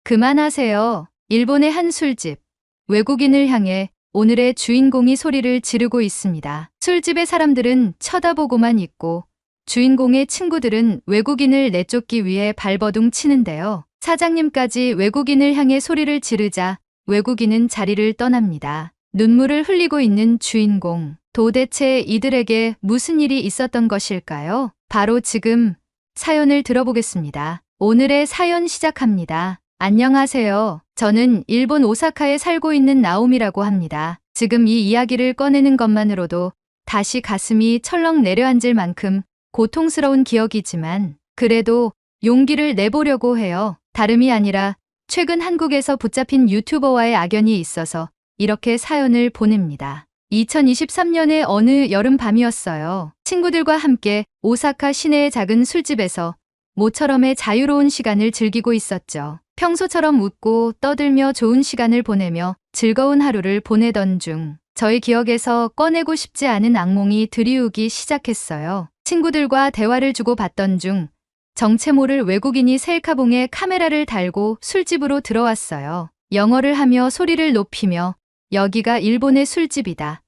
그만하세요. 일본의 한 술집. 외국인을 향해 오늘의 주인공이 소리를 지르고 있습니다. 술집의 사람들은 쳐다보고만 있고 주인공의 친구들은 외국인을 내쫓기 위해 발버둥 치는데요. 사장님까지 외국인을 향해 소리를 지르자 외국인은 자리를 떠납니다. 눈물을 흘리고 있는 주인공. 도대체 이들에게 무슨 일이 있었던 것일까요? 바로 지금 사연을 들어보겠습니다. 오늘의 사연 시작합니다. 안녕하세요. 저는 일본 오사카에 살고 있는 나옴이라고 합니다. 지금 이 이야기를 꺼내는 것만으로도 다시 가슴이 철렁 내려앉을 만큼 고통스러운 기억이지만 그래도 용기를 내보려고 해요. 다름이 아니라 최근 한국에서 붙잡힌 유튜버와의 악연이 있어서 이렇게 사연을 보냅니다. 2023년의 어느 여름밤이었어요. 친구들과 함께 오사카 시내의 작은 술집에서 모처럼의 자유로운 시간을 즐기고 있었죠. 평소처럼 웃고 떠들며 좋은 시간을 보내며 즐거운 하루를 보내던 중 저희 기억에서 꺼내고 싶지 않은 악몽이 들이우기 시작했어요. 친구들과 대화를 주고받던 중 정체 모를 외국인이 셀카봉에 카메라를 달고 술집으로 들어왔어요. 영어를 하며 소리를 높이며 여기가 일본의 술집이다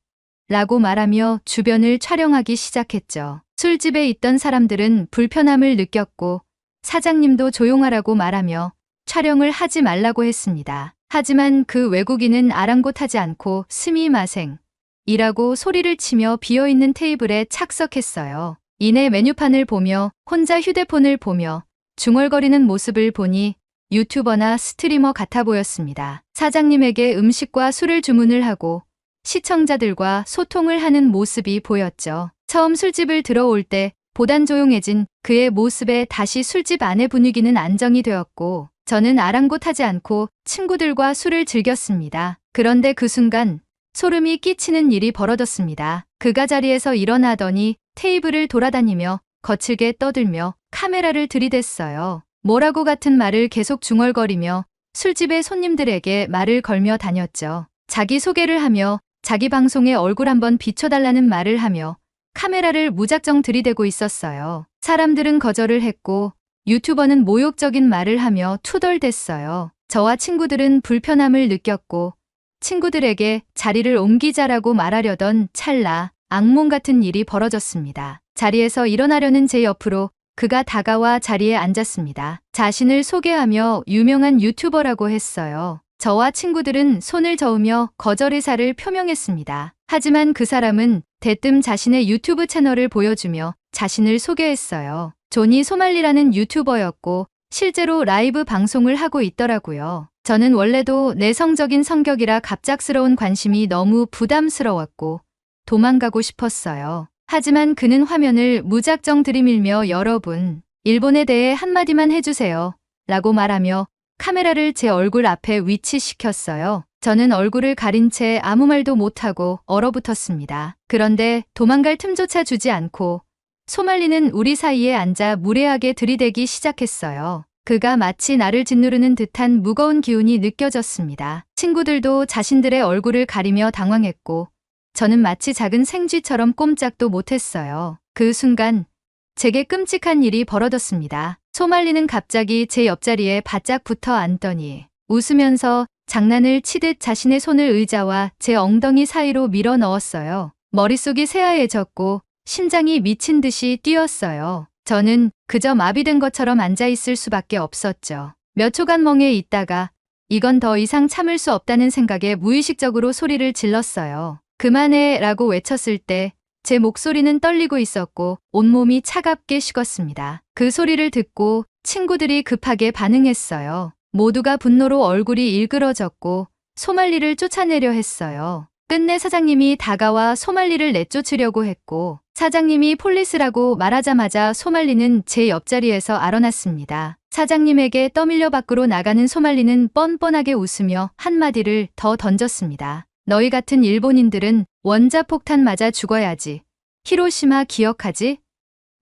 라고 말하며 주변을 촬영하기 시작했죠. 술집에 있던 사람들은 불편함을 느꼈고 사장님도 조용하라고 말하며 촬영을 하지 말라고 했습니다. 하지만 그 외국인은 아랑곳하지 않고 스미마생 이라고 소리를 치며 비어있는 테이블에 착석했어요. 이내 메뉴판을 보며 혼자 휴대폰을 보며 중얼거리는 모습을 보니 유튜버나 스트리머 같아 보였습니다. 사장님에게 음식과 술을 주문을 하고 시청자들과 소통을 하는 모습이 보였죠. 처음 술집을 들어올 때 보단 조용해진 그의 모습에 다시 술집 안의 분위기는 안정이 되었고 저는 아랑곳하지 않고 친구들과 술을 즐겼습니다. 그런데 그 순간 소름이 끼치는 일이 벌어졌습니다. 그가 자리에서 일어나더니 테이블을 돌아다니며 거칠게 떠들며 카메라를 들이댔어요. 뭐라고 같은 말을 계속 중얼거리며 술집의 손님들에게 말을 걸며 다녔죠. 자기 소개를 하며 자기 방송에 얼굴 한번 비춰달라는 말을 하며 카메라를 무작정 들이대고 있었어요. 사람들은 거절을 했고 유튜버는 모욕적인 말을 하며 투덜댔어요. 저와 친구들은 불편함을 느꼈고 친구들에게 자리를 옮기자라고 말하려던 찰나 악몽 같은 일이 벌어졌습니다. 자리에서 일어나려는 제 옆으로 그가 다가와 자리에 앉았습니다. 자신을 소개하며 유명한 유튜버라고 했어요. 저와 친구들은 손을 저으며 거절 의사를 표명했습니다. 하지만 그 사람은 대뜸 자신의 유튜브 채널을 보여주며 자신을 소개했어요. 조니 소말리라는 유튜버였고 실제로 라이브 방송을 하고 있더라고요. 저는 원래도 내성적인 성격이라 갑작스러운 관심이 너무 부담스러웠고 도망가고 싶었어요. 하지만 그는 화면을 무작정 들이밀며 여러분, 일본에 대해 한마디만 해주세요 라고 말하며 카메라를 제 얼굴 앞에 위치시켰어요. 저는 얼굴을 가린 채 아무 말도 못하고 얼어붙었습니다. 그런데 도망갈 틈조차 주지 않고 소말리는 우리 사이에 앉아 무례하게 들이대기 시작했어요. 그가 마치 나를 짓누르는 듯한 무거운 기운이 느껴졌습니다. 친구들도 자신들의 얼굴을 가리며 당황했고 저는 마치 작은 생쥐처럼 꼼짝도 못했어요. 그 순간 제게 끔찍한 일이 벌어졌습니다. 소말리는 갑자기 제 옆자리에 바짝 붙어 앉더니 웃으면서 장난을 치듯 자신의 손을 의자와 제 엉덩이 사이로 밀어 넣었어요. 머릿속이 새하얘졌고 심장이 미친 듯이 뛰었어요. 저는 그저 마비된 것처럼 앉아있을 수밖에 없었죠. 몇 초간 멍해 있다가 이건 더 이상 참을 수 없다는 생각에 무의식적으로 소리를 질렀어요. 그만해 라고 외쳤을 때 제 목소리는 떨리고 있었고 온몸이 차갑게 식었습니다. 그 소리를 듣고 친구들이 급하게 반응했어요. 모두가 분노로 얼굴이 일그러졌고 소말리를 쫓아내려 했어요. 끝내 사장님이 다가와 소말리를 내쫓으려고 했고 사장님이 폴리스라고 말하자마자 소말리는 제 옆자리에서 알아났습니다. 사장님에게 떠밀려 밖으로 나가는 소말리는 뻔뻔하게 웃으며 한마디를 더 던졌습니다. 너희 같은 일본인들은 원자폭탄 맞아 죽어야지. 히로시마 기억하지?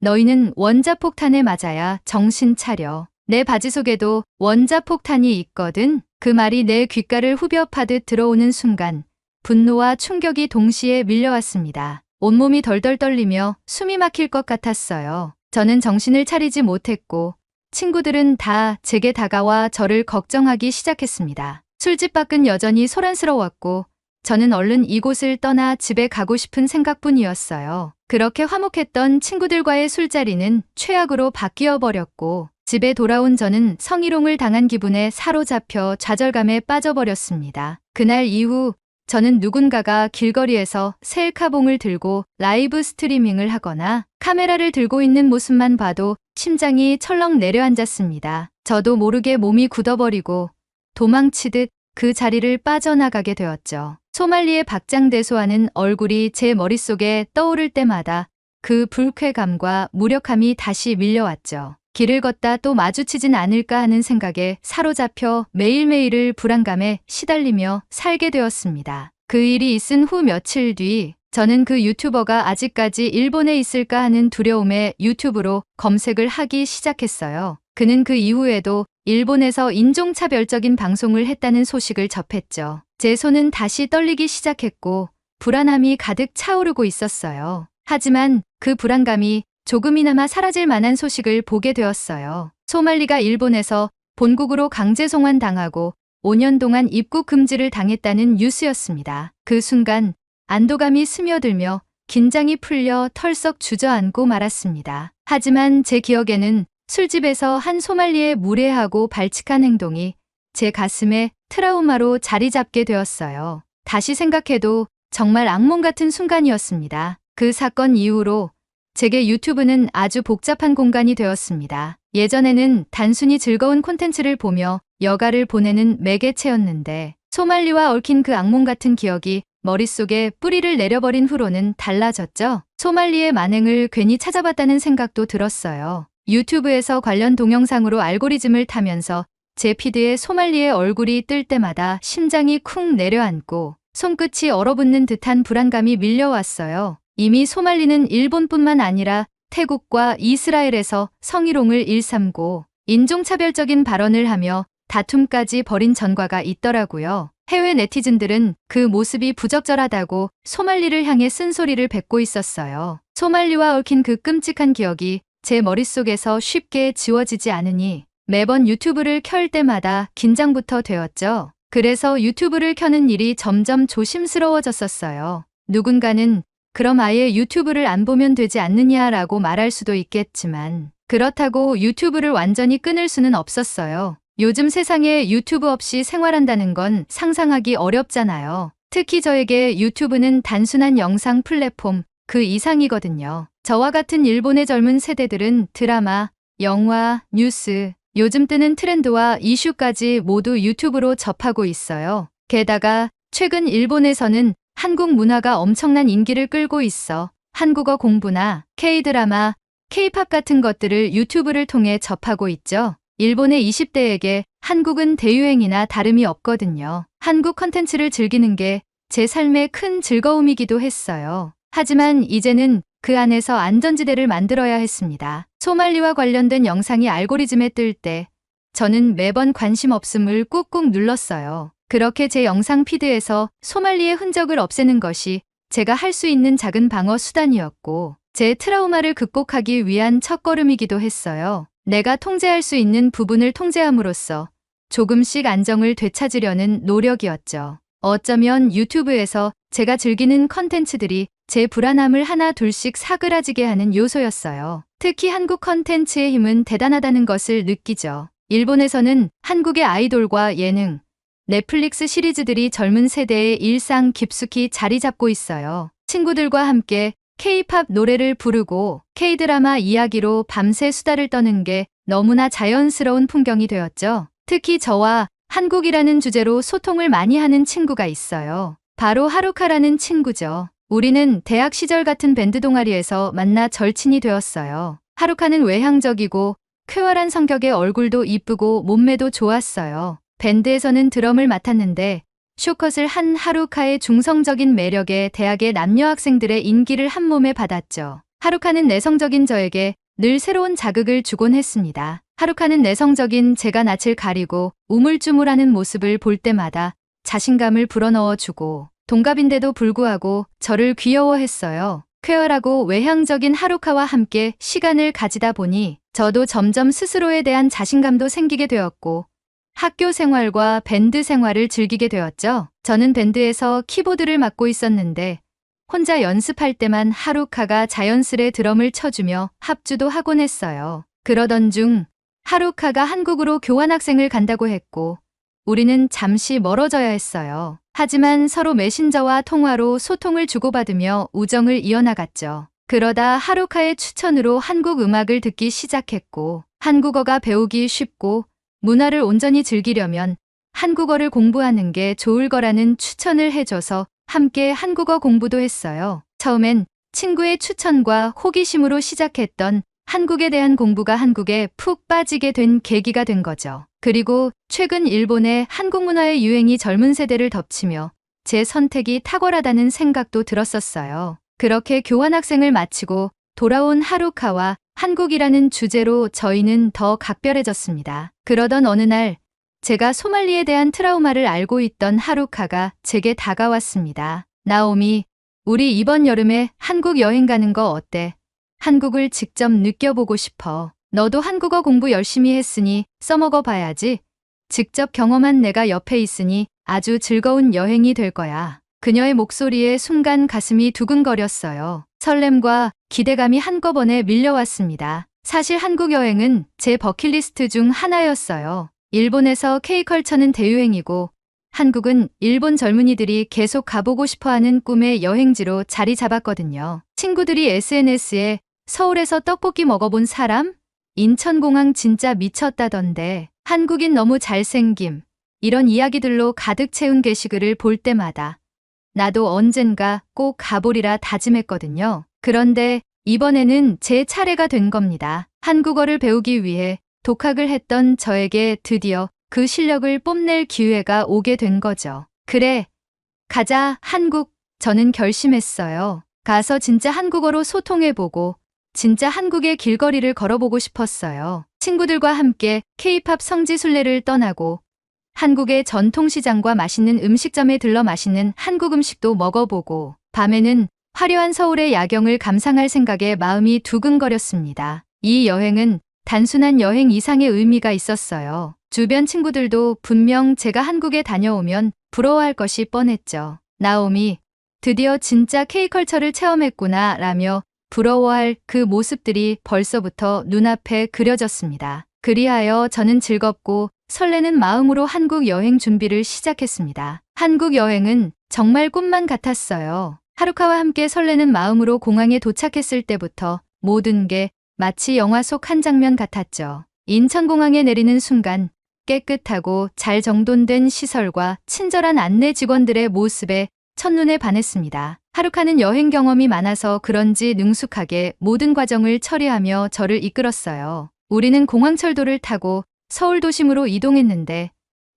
너희는 원자폭탄에 맞아야 정신 차려. 내 바지 속에도 원자폭탄이 있거든. 그 말이 내 귓가를 후벼 파듯 들어오는 순간 분노와 충격이 동시에 밀려왔습니다. 온몸이 덜덜 떨리며 숨이 막힐 것 같았어요. 저는 정신을 차리지 못했고 친구들은 다 제게 다가와 저를 걱정하기 시작했습니다. 술집 밖은 여전히 소란스러웠고 저는 얼른 이곳을 떠나 집에 가고 싶은 생각뿐이었어요. 그렇게 화목했던 친구들과의 술자리는 최악으로 바뀌어 버렸고 집에 돌아온 저는 성희롱을 당한 기분에 사로잡혀 좌절감에 빠져버렸습니다. 그날 이후 저는 누군가가 길거리에서 셀카봉을 들고 라이브 스트리밍을 하거나 카메라를 들고 있는 모습만 봐도 심장이 철렁 내려앉았습니다. 저도 모르게 몸이 굳어버리고 도망치듯 그 자리를 빠져나가게 되었죠. 소말리의 박장대소하는 얼굴이 제 머릿속에 떠오를 때마다 그 불쾌감과 무력함이 다시 밀려왔죠. 길을 걷다 또 마주치진 않을까 하는 생각에 사로잡혀 매일매일을 불안감에 시달리며 살게 되었습니다. 그 일이 있은 후 며칠 뒤 저는 그 유튜버가 아직까지 일본에 있을까 하는 두려움에 유튜브로 검색을 하기 시작했어요. 그는 그 이후에도 일본에서 인종차별적인 방송을 했다는 소식을 접했죠. 제 손은 다시 떨리기 시작했고 불안함이 가득 차오르고 있었어요. 하지만 그 불안감이 조금이나마 사라질 만한 소식을 보게 되었어요. 소말리가 일본에서 본국으로 강제 송환당하고 5년 동안 입국 금지를 당했다는 뉴스였습니다. 그 순간 안도감이 스며들며 긴장이 풀려 털썩 주저앉고 말았습니다. 하지만 제 기억에는 술집에서 한 소말리의 무례하고 발칙한 행동이 제 가슴에 트라우마로 자리 잡게 되었어요. 다시 생각해도 정말 악몽 같은 순간이었습니다. 그 사건 이후로 제게 유튜브는 아주 복잡한 공간이 되었습니다. 예전에는 단순히 즐거운 콘텐츠를 보며 여가를 보내는 매개체였는데 소말리와 얽힌 그 악몽 같은 기억이 머릿속에 뿌리를 내려버린 후로는 달라졌죠. 소말리의 만행을 괜히 찾아봤다는 생각도 들었어요. 유튜브에서 관련 동영상으로 알고리즘을 타면서 제 피드에 소말리의 얼굴이 뜰 때마다 심장이 쿵 내려앉고 손끝이 얼어붙는 듯한 불안감이 밀려왔어요. 이미 소말리는 일본뿐만 아니라 태국과 이스라엘에서 성희롱을 일삼고 인종차별적인 발언을 하며 다툼까지 벌인 전과가 있더라고요. 해외 네티즌들은 그 모습이 부적절하다고 소말리를 향해 쓴소리를 뱉고 있었어요. 소말리와 얽힌 그 끔찍한 기억이 제 머릿속에서 쉽게 지워지지 않으니 매번 유튜브를 켤 때마다 긴장부터 되었죠. 그래서 유튜브를 켜는 일이 점점 조심스러워졌었어요. 누군가는 그럼 아예 유튜브를 안 보면 되지 않느냐라고 말할 수도 있겠지만 그렇다고 유튜브를 완전히 끊을 수는 없었어요. 요즘 세상에 유튜브 없이 생활한다는 건 상상하기 어렵잖아요. 특히 저에게 유튜브는 단순한 영상 플랫폼 그 이상이거든요. 저와 같은 일본의 젊은 세대들은 드라마, 영화, 뉴스, 요즘 뜨는 트렌드와 이슈까지 모두 유튜브로 접하고 있어요. 게다가 최근 일본에서는 한국 문화가 엄청난 인기를 끌고 있어 한국어 공부나 K-드라마, K-팝 같은 것들을 유튜브를 통해 접하고 있죠. 일본의 20대에게 한국은 대유행이나 다름이 없거든요. 한국 컨텐츠를 즐기는 게 제 삶의 큰 즐거움이기도 했어요. 하지만 이제는 그 안에서 안전지대를 만들어야 했습니다. 소말리와 관련된 영상이 알고리즘에 뜰 때 저는 매번 관심 없음을 꾹꾹 눌렀어요. 그렇게 제 영상 피드에서 소말리의 흔적을 없애는 것이 제가 할 수 있는 작은 방어 수단이었고 제 트라우마를 극복하기 위한 첫걸음이기도 했어요. 내가 통제할 수 있는 부분을 통제함으로써 조금씩 안정을 되찾으려는 노력이었죠. 어쩌면 유튜브에서 제가 즐기는 컨텐츠들이 제 불안함을 하나 둘씩 사그라지게 하는 요소였어요. 특히 한국 컨텐츠의 힘은 대단하다는 것을 느끼죠. 일본에서는 한국의 아이돌과 예능, 넷플릭스 시리즈들이 젊은 세대의 일상 깊숙이 자리 잡고 있어요. 친구들과 함께 K-팝 노래를 부르고 K-드라마 이야기로 밤새 수다를 떠는 게 너무나 자연스러운 풍경이 되었죠. 특히 저와 한국이라는 주제로 소통을 많이 하는 친구가 있어요. 바로 하루카라는 친구죠. 우리는 대학 시절 같은 밴드 동아리에서 만나 절친이 되었어요. 하루카는 외향적이고 쾌활한 성격의 얼굴도 이쁘고 몸매도 좋았어요. 밴드에서는 드럼을 맡았는데 쇼컷을 한 하루카의 중성적인 매력에 대학의 남녀 학생들의 인기를 한몸에 받았죠. 하루카는 내성적인 저에게 늘 새로운 자극을 주곤 했습니다. 하루카는 내성적인 제가 낯을 가리고 우물쭈물하는 모습을 볼 때마다 자신감을 불어넣어주고 동갑인데도 불구하고 저를 귀여워했어요. 쾌활하고 외향적인 하루카와 함께 시간을 가지다 보니 저도 점점 스스로에 대한 자신감도 생기게 되었고 학교 생활과 밴드 생활을 즐기게 되었죠. 저는 밴드에서 키보드를 맡고 있었는데 혼자 연습할 때만 하루카가 자연스레 드럼을 쳐주며 합주도 하곤 했어요. 그러던 중 하루카가 한국으로 교환학생을 간다고 했고 우리는 잠시 멀어져야 했어요. 하지만 서로 메신저와 통화로 소통을 주고받으며 우정을 이어나갔죠. 그러다 하루카의 추천으로 한국 음악을 듣기 시작했고 한국어가 배우기 쉽고 문화를 온전히 즐기려면 한국어를 공부하는 게 좋을 거라는 추천을 해줘서 함께 한국어 공부도 했어요. 처음엔 친구의 추천과 호기심으로 시작했던 한국에 대한 공부가 한국에 푹 빠지게 된 계기가 된 거죠. 그리고 최근 일본의 한국 문화의 유행이 젊은 세대를 덮치며 제 선택이 탁월하다는 생각도 들었었어요. 그렇게 교환학생을 마치고 돌아온 하루카와 한국이라는 주제로 저희는 더 각별해졌습니다. 그러던 어느 날 제가 소말리에 대한 트라우마를 알고 있던 하루카가 제게 다가왔습니다. 나오미, 우리 이번 여름에 한국 여행 가는 거 어때? 한국을 직접 느껴보고 싶어. 너도 한국어 공부 열심히 했으니 써먹어 봐야지. 직접 경험한 내가 옆에 있으니 아주 즐거운 여행이 될 거야. 그녀의 목소리에 순간 가슴이 두근거렸어요. 설렘과 기대감이 한꺼번에 밀려왔습니다. 사실 한국 여행은 제 버킷리스트 중 하나였어요. 일본에서 K컬처는 대유행이고 한국은 일본 젊은이들이 계속 가보고 싶어하는 꿈의 여행지로 자리 잡았거든요. 친구들이 SNS에 서울에서 떡볶이 먹어본 사람? 인천공항 진짜 미쳤다던데 한국인 너무 잘생김 이런 이야기들로 가득 채운 게시글을 볼 때마다 나도 언젠가 꼭 가보리라 다짐했거든요. 그런데 이번에는 제 차례가 된 겁니다. 한국어를 배우기 위해 독학을 했던 저에게 드디어 그 실력을 뽐낼 기회가 오게 된 거죠. 그래, 가자, 한국. 저는 결심했어요. 가서 진짜 한국어로 소통해보고 진짜 한국의 길거리를 걸어보고 싶었어요. 친구들과 함께 K-팝 성지순례를 떠나고 한국의 전통시장과 맛있는 음식점에 들러 맛있는 한국 음식도 먹어보고 밤에는 화려한 서울의 야경을 감상할 생각에 마음이 두근거렸습니다. 이 여행은 단순한 여행 이상의 의미가 있었어요. 주변 친구들도 분명 제가 한국에 다녀오면 부러워할 것이 뻔했죠. 나오미, 드디어 진짜 K컬처를 체험했구나 라며 부러워할 그 모습들이 벌써부터 눈앞에 그려졌습니다. 그리하여 저는 즐겁고 설레는 마음으로 한국 여행 준비를 시작했습니다. 한국 여행은 정말 꿈만 같았어요. 하루카와 함께 설레는 마음으로 공항에 도착했을 때부터 모든 게 마치 영화 속 한 장면 같았죠. 인천공항에 내리는 순간 깨끗하고 잘 정돈된 시설과 친절한 안내 직원들의 모습에 첫눈에 반했습니다. 하루카는 여행 경험이 많아서 그런지 능숙하게 모든 과정을 처리하며 저를 이끌었어요. 우리는 공항철도를 타고 서울 도심으로 이동했는데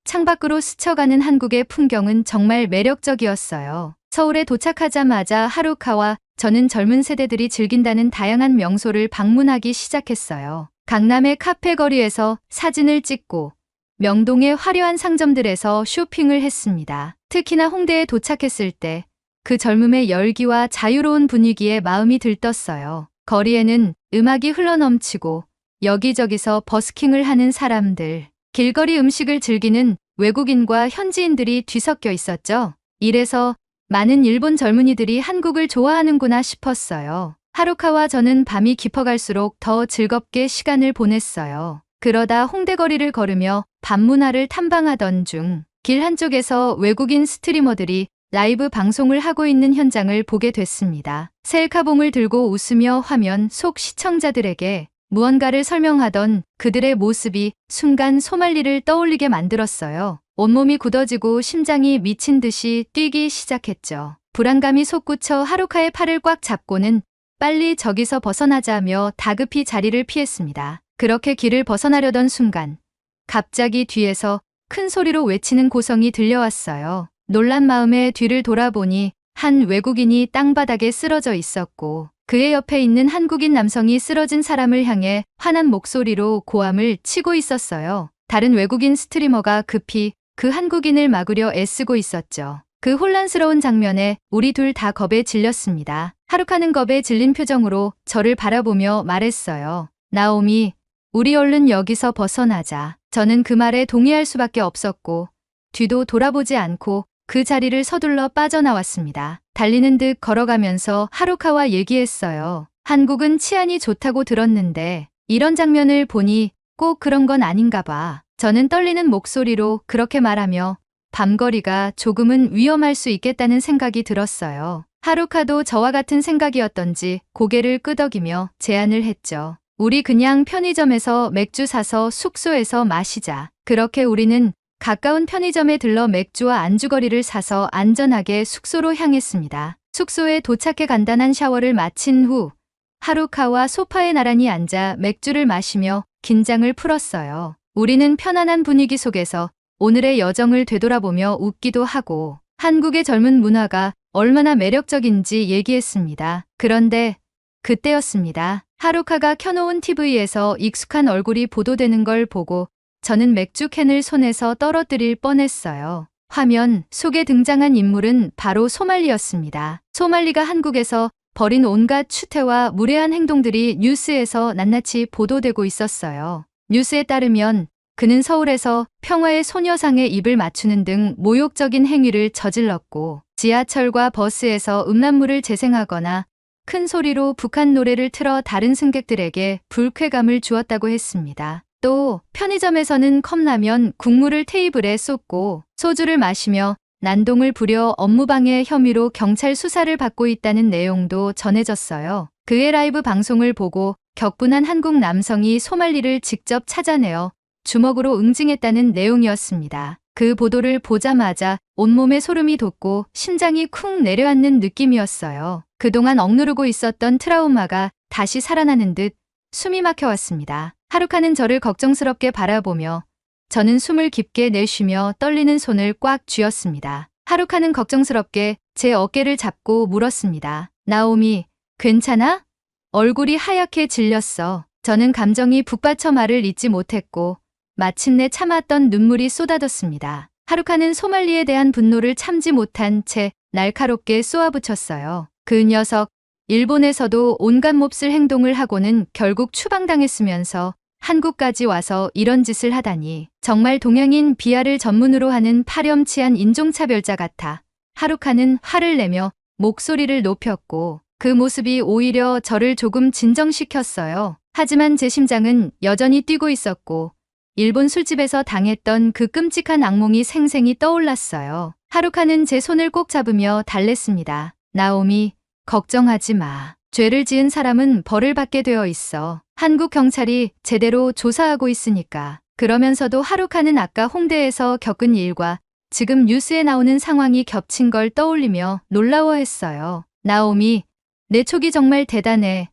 창밖으로 스쳐가는 한국의 풍경은 정말 매력적이었어요. 서울에 도착하자마자 하루카와 저는 젊은 세대들이 즐긴다는 다양한 명소를 방문하기 시작했어요. 강남의 카페 거리에서 사진을 찍고 명동의 화려한 상점들에서 쇼핑을 했습니다. 특히나 홍대에 도착했을 때 그 젊음의 열기와 자유로운 분위기에 마음이 들떴어요. 거리에는 음악이 흘러넘치고 여기저기서 버스킹을 하는 사람들, 길거리 음식을 즐기는 외국인과 현지인들이 뒤섞여 있었죠. 이래서 많은 일본 젊은이들이 한국을 좋아하는구나 싶었어요. 하루카와 저는 밤이 깊어갈수록 더 즐겁게 시간을 보냈어요. 그러다 홍대 거리를 걸으며 밤문화를 탐방하던 중 길 한쪽에서 외국인 스트리머들이 라이브 방송을 하고 있는 현장을 보게 됐습니다. 셀카봉을 들고 웃으며 화면 속 시청자들에게 무언가를 설명하던 그들의 모습이 순간 소말리를 떠올리게 만들었어요. 온몸이 굳어지고 심장이 미친 듯이 뛰기 시작했죠. 불안감이 솟구쳐 하루카의 팔을 꽉 잡고는 빨리 저기서 벗어나자며 다급히 자리를 피했습니다. 그렇게 길을 벗어나려던 순간 갑자기 뒤에서 큰 소리로 외치는 고성이 들려왔어요. 놀란 마음에 뒤를 돌아보니 한 외국인이 땅바닥에 쓰러져 있었고 그의 옆에 있는 한국인 남성이 쓰러진 사람을 향해 화난 목소리로 고함을 치고 있었어요. 다른 외국인 스트리머가 급히 그 한국인을 막으려 애쓰고 있었죠. 그 혼란스러운 장면에 우리 둘 다 겁에 질렸습니다. 하루카는 겁에 질린 표정으로 저를 바라보며 말했어요. 나오미, 우리 얼른 여기서 벗어나자. 저는 그 말에 동의할 수밖에 없었고 뒤도 돌아보지 않고 그 자리를 서둘러 빠져나왔습니다. 달리는 듯 걸어가면서 하루카와 얘기했어요. 한국은 치안이 좋다고 들었는데 이런 장면을 보니 꼭 그런 건 아닌가 봐. 저는 떨리는 목소리로 그렇게 말하며 밤거리가 조금은 위험할 수 있겠다는 생각이 들었어요. 하루카도 저와 같은 생각이었던지 고개를 끄덕이며 제안을 했죠. 우리 그냥 편의점에서 맥주 사서 숙소에서 마시자. 그렇게 우리는 가까운 편의점에 들러 맥주와 안주거리를 사서 안전하게 숙소로 향했습니다. 숙소에 도착해 간단한 샤워를 마친 후 하루카와 소파에 나란히 앉아 맥주를 마시며 긴장을 풀었어요. 우리는 편안한 분위기 속에서 오늘의 여정을 되돌아보며 웃기도 하고 한국의 젊은 문화가 얼마나 매력적인지 얘기했습니다. 그런데 그때였습니다. 하루카가 켜놓은 TV에서 익숙한 얼굴이 보도되는 걸 보고 저는 맥주 캔을 손에서 떨어뜨릴 뻔했어요. 화면 속에 등장한 인물은 바로 소말리였습니다. 소말리가 한국에서 벌인 온갖 추태와 무례한 행동들이 뉴스에서 낱낱이 보도되고 있었어요. 뉴스에 따르면 그는 서울에서 평화의 소녀상에 입을 맞추는 등 모욕적인 행위를 저질렀고 지하철과 버스에서 음란물을 재생하거나 큰 소리로 북한 노래를 틀어 다른 승객들에게 불쾌감을 주었다고 했습니다. 또 편의점에서는 컵라면 국물을 테이블에 쏟고 소주를 마시며 난동을 부려 업무방해 혐의로 경찰 수사를 받고 있다는 내용도 전해졌어요. 그의 라이브 방송을 보고 격분한 한국 남성이 소말리를 직접 찾아내어 주먹으로 응징했다는 내용이었습니다. 그 보도를 보자마자 온몸에 소름이 돋고 심장이 쿵 내려앉는 느낌이었어요. 그동안 억누르고 있었던 트라우마가 다시 살아나는 듯 숨이 막혀왔습니다. 하루카는 저를 걱정스럽게 바라보며 저는 숨을 깊게 내쉬며 떨리는 손을 꽉 쥐었습니다. 하루카는 걱정스럽게 제 어깨를 잡고 물었습니다. 나오미, 괜찮아? 얼굴이 하얗게 질렸어. 저는 감정이 북받쳐 말을 잇지 못했고 마침내 참았던 눈물이 쏟아졌습니다. 하루카는 소말리에 대한 분노를 참지 못한 채 날카롭게 쏘아붙였어요. 그 녀석, 일본에서도 온갖 몹쓸 행동을 하고는 결국 추방당했으면서 한국까지 와서 이런 짓을 하다니 정말 동양인 비하를 전문으로 하는 파렴치한 인종차별자 같아. 하루카는 화를 내며 목소리를 높였고 그 모습이 오히려 저를 조금 진정시켰어요. 하지만 제 심장은 여전히 뛰고 있었고 일본 술집에서 당했던 그 끔찍한 악몽이 생생히 떠올랐어요. 하루카는 제 손을 꼭 잡으며 달랬습니다. 나오미, 걱정하지 마. 죄를 지은 사람은 벌을 받게 되어 있어. 한국 경찰이 제대로 조사하고 있으니까. 그러면서도 하루카는 아까 홍대에서 겪은 일과 지금 뉴스에 나오는 상황이 겹친 걸 떠올리며 놀라워했어요. 나오미, 내 촉이 정말 대단해.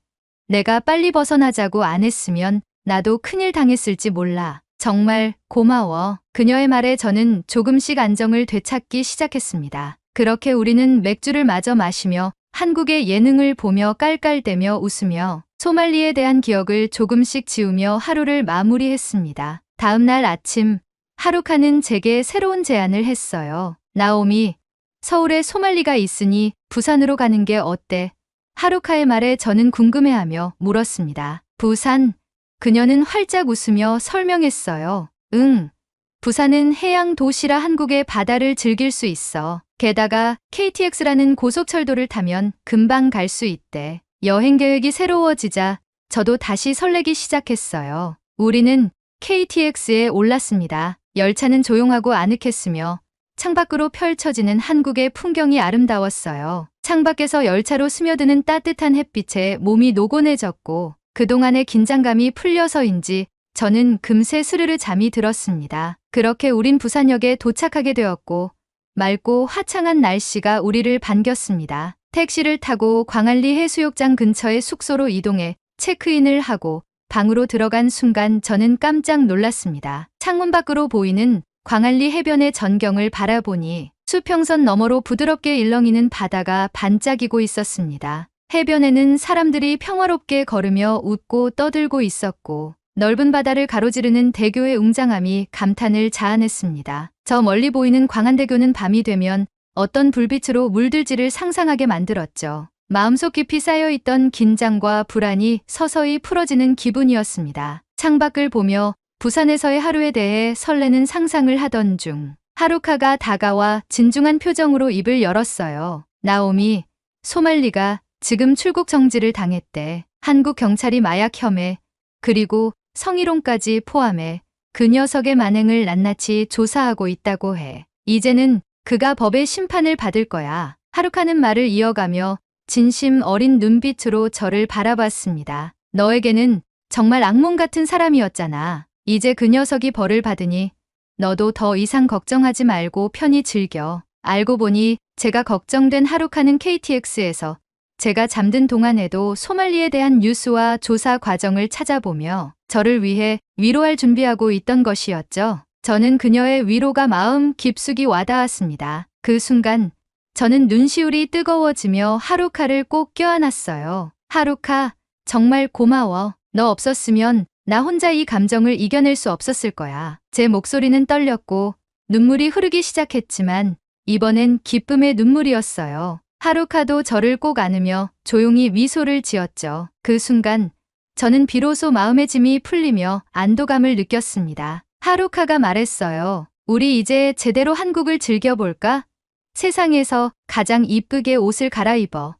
내가 빨리 벗어나자고 안 했으면 나도 큰일 당했을지 몰라. 정말 고마워. 그녀의 말에 저는 조금씩 안정을 되찾기 시작했습니다. 그렇게 우리는 맥주를 마저 마시며 한국의 예능을 보며 깔깔대며 웃으며 소말리에 대한 기억을 조금씩 지우며 하루를 마무리했습니다. 다음 날 아침, 하루카는 제게 새로운 제안을 했어요. 나오미, 서울에 소말리가 있으니 부산으로 가는 게 어때? 하루카의 말에 저는 궁금해하며 물었습니다. 부산? 그녀는 활짝 웃으며 설명했어요. 응. 부산은 해양 도시라 한국의 바다를 즐길 수 있어. 게다가 KTX라는 고속철도를 타면 금방 갈 수 있대. 여행 계획이 새로워지자 저도 다시 설레기 시작했어요. 우리는 KTX에 올랐습니다. 열차는 조용하고 아늑했으며 창밖으로 펼쳐지는 한국의 풍경이 아름다웠어요. 창밖에서 열차로 스며드는 따뜻한 햇빛에 몸이 노곤해졌고 그동안의 긴장감이 풀려서인지 저는 금세 스르르 잠이 들었습니다. 그렇게 우린 부산역에 도착하게 되었고 맑고 화창한 날씨가 우리를 반겼습니다. 택시를 타고 광안리 해수욕장 근처의 숙소로 이동해 체크인을 하고 방으로 들어간 순간 저는 깜짝 놀랐습니다. 창문 밖으로 보이는 광안리 해변의 전경을 바라보니 수평선 너머로 부드럽게 일렁이는 바다가 반짝이고 있었습니다. 해변에는 사람들이 평화롭게 걸으며 웃고 떠들고 있었고 넓은 바다를 가로지르는 대교의 웅장함이 감탄을 자아냈습니다. 저 멀리 보이는 광안대교는 밤이 되면 어떤 불빛으로 물들지를 상상하게 만들었죠. 마음속 깊이 쌓여있던 긴장과 불안이 서서히 풀어지는 기분이었습니다. 창밖을 보며 부산에서의 하루에 대해 설레는 상상을 하던 중 하루카가 다가와 진중한 표정으로 입을 열었어요. 나오미, 소말리가 지금 출국 정지를 당했대. 한국 경찰이 마약 혐의, 그리고 성희롱까지 포함해 그 녀석의 만행을 낱낱이 조사하고 있다고 해. 이제는 그가 법의 심판을 받을 거야. 하루카는 말을 이어가며 진심 어린 눈빛으로 저를 바라봤습니다. 너에게는 정말 악몽 같은 사람이었잖아. 이제 그 녀석이 벌을 받으니 너도 더 이상 걱정하지 말고 편히 즐겨. 알고 보니 제가 걱정된 하루카는 KTX에서 제가 잠든 동안에도 소말리에 대한 뉴스와 조사 과정을 찾아보며 저를 위해 위로할 준비하고 있던 것이었죠. 저는 그녀의 위로가 마음 깊숙이 와닿았습니다. 그 순간 저는 눈시울이 뜨거워지며 하루카를 꼭 껴안았어요. 하루카, 정말 고마워. 너 없었으면 나 혼자 이 감정을 이겨낼 수 없었을 거야. 제 목소리는 떨렸고 눈물이 흐르기 시작했지만 이번엔 기쁨의 눈물이었어요. 하루카도 저를 꼭 안으며 조용히 미소를 지었죠. 그 순간 저는 비로소 마음의 짐이 풀리며 안도감을 느꼈습니다. 하루카가 말했어요. 우리 이제 제대로 한국을 즐겨볼까? 세상에서 가장 이쁘게 옷을 갈아입어.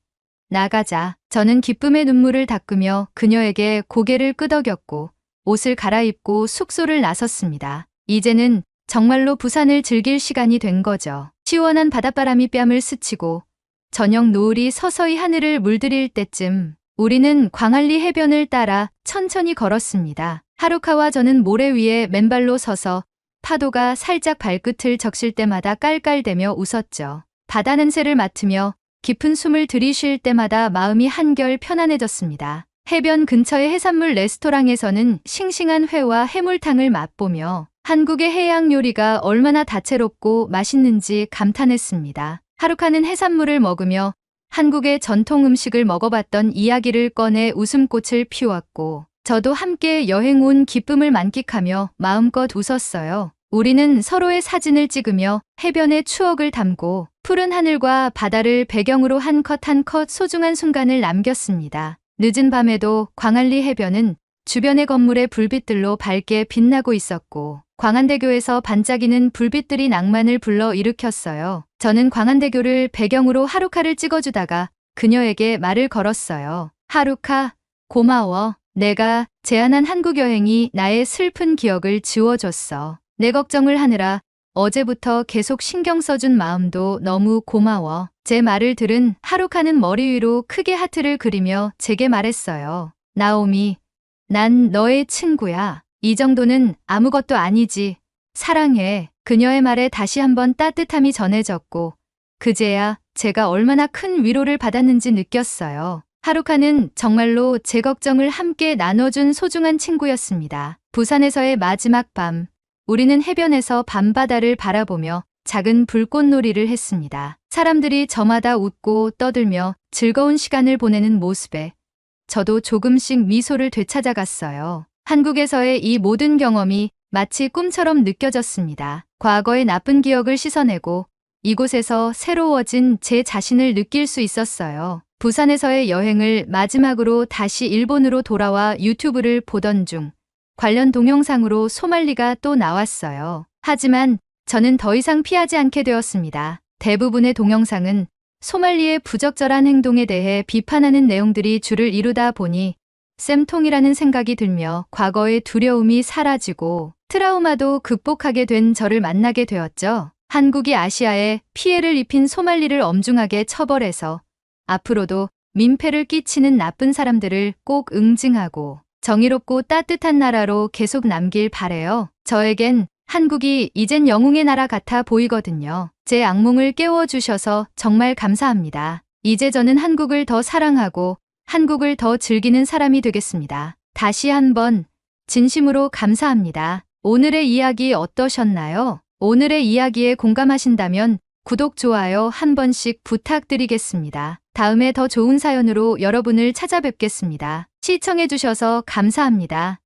나가자. 저는 기쁨의 눈물을 닦으며 그녀에게 고개를 끄덕였고 옷을 갈아입고 숙소를 나섰습니다. 이제는 정말로 부산을 즐길 시간이 된 거죠. 시원한 바닷바람이 뺨을 스치고 저녁 노을이 서서히 하늘을 물들일 때쯤 우리는 광안리 해변을 따라 천천히 걸었습니다. 하루카와 저는 모래 위에 맨발로 서서 파도가 살짝 발끝을 적실 때마다 깔깔대며 웃었죠. 바다 냄새를 맡으며 깊은 숨을 들이쉴 때마다 마음이 한결 편안해졌습니다. 해변 근처의 해산물 레스토랑에서는 싱싱한 회와 해물탕을 맛보며 한국의 해양 요리가 얼마나 다채롭고 맛있는지 감탄했습니다. 하루카는 해산물을 먹으며 한국의 전통 음식을 먹어봤던 이야기를 꺼내 웃음꽃을 피웠고 저도 함께 여행 온 기쁨을 만끽하며 마음껏 웃었어요. 우리는 서로의 사진을 찍으며 해변의 추억을 담고 푸른 하늘과 바다를 배경으로 한 컷 한 컷 소중한 순간을 남겼습니다. 늦은 밤에도 광안리 해변은 주변의 건물의 불빛들로 밝게 빛나고 있었고 광안대교에서 반짝이는 불빛들이 낭만을 불러일으켰어요. 저는 광안대교를 배경으로 하루카를 찍어주다가 그녀에게 말을 걸었어요. 하루카, 고마워. 내가 제안한 한국 여행이 나의 슬픈 기억을 지워줬어. 내 걱정을 하느라 어제부터 계속 신경 써준 마음도 너무 고마워. 제 말을 들은 하루카는 머리 위로 크게 하트를 그리며 제게 말했어요. 나오미, 난 너의 친구야. 이 정도는 아무것도 아니지. 사랑해. 그녀의 말에 다시 한번 따뜻함이 전해졌고 그제야 제가 얼마나 큰 위로를 받았는지 느꼈어요. 하루카는 정말로 제 걱정을 함께 나눠준 소중한 친구였습니다. 부산에서의 마지막 밤, 우리는 해변에서 밤바다를 바라보며 작은 불꽃놀이를 했습니다. 사람들이 저마다 웃고 떠들며 즐거운 시간을 보내는 모습에 저도 조금씩 미소를 되찾아갔어요. 한국에서의 이 모든 경험이 마치 꿈처럼 느껴졌습니다. 과거의 나쁜 기억을 씻어내고 이곳에서 새로워진 제 자신을 느낄 수 있었어요. 부산에서의 여행을 마지막으로 다시 일본으로 돌아와 유튜브를 보던 중 관련 동영상으로 소말리가 또 나왔어요. 하지만 저는 더 이상 피하지 않게 되었습니다. 대부분의 동영상은 소말리의 부적절한 행동에 대해 비판하는 내용들이 주를 이루다 보니 쌤통이라는 생각이 들며 과거의 두려움이 사라지고 트라우마도 극복하게 된 저를 만나게 되었죠. 한국이 아시아에 피해를 입힌 소말리를 엄중하게 처벌해서 앞으로도 민폐를 끼치는 나쁜 사람들을 꼭 응징하고 정의롭고 따뜻한 나라로 계속 남길 바래요. 저에겐 한국이 이젠 영웅의 나라 같아 보이거든요. 제 악몽을 깨워주셔서 정말 감사합니다. 이제 저는 한국을 더 사랑하고 한국을 더 즐기는 사람이 되겠습니다. 다시 한번 진심으로 감사합니다. 오늘의 이야기 어떠셨나요? 오늘의 이야기에 공감하신다면 구독, 좋아요 한 번씩 부탁드리겠습니다. 다음에 더 좋은 사연으로 여러분을 찾아뵙겠습니다. 시청해주셔서 감사합니다.